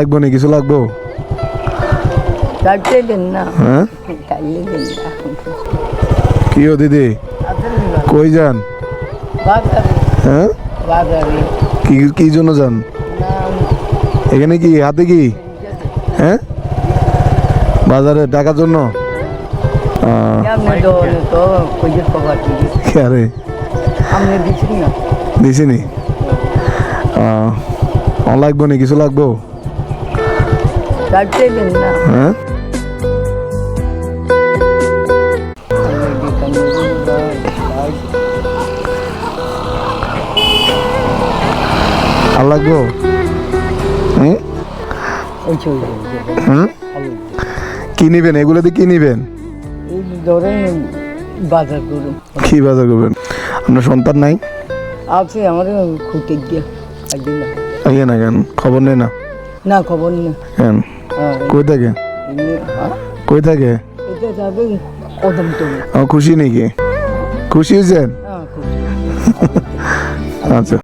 লাগবো নি কিছু লাগবো? হ্যাঁ কি ও দিদি কই যান? হ্যাঁ কি কি জন্য যান? এখানে কি হাতে কি? হ্যাঁ বাজারে টাকার জন্য? আরে দিছিনি? লাগবো নি কিছু লাগবো? হ্যাঁ আর লাগবো? কি নিবেন এগুলোতে? কি নিবেন? বাজার করুন। কি বাজার করবেন? আপনার সন্তান নাই? আছে আমার খুঁটে গিয়ে একদিন আগে না কেন খবর নেই না? না খবর নেই। কেন কই থাকে? কই থাকে? এটা যাবে কদম তো। খুশি নাকি? খুশি হয়েছেন? হ্যাঁ খুশি। আচ্ছা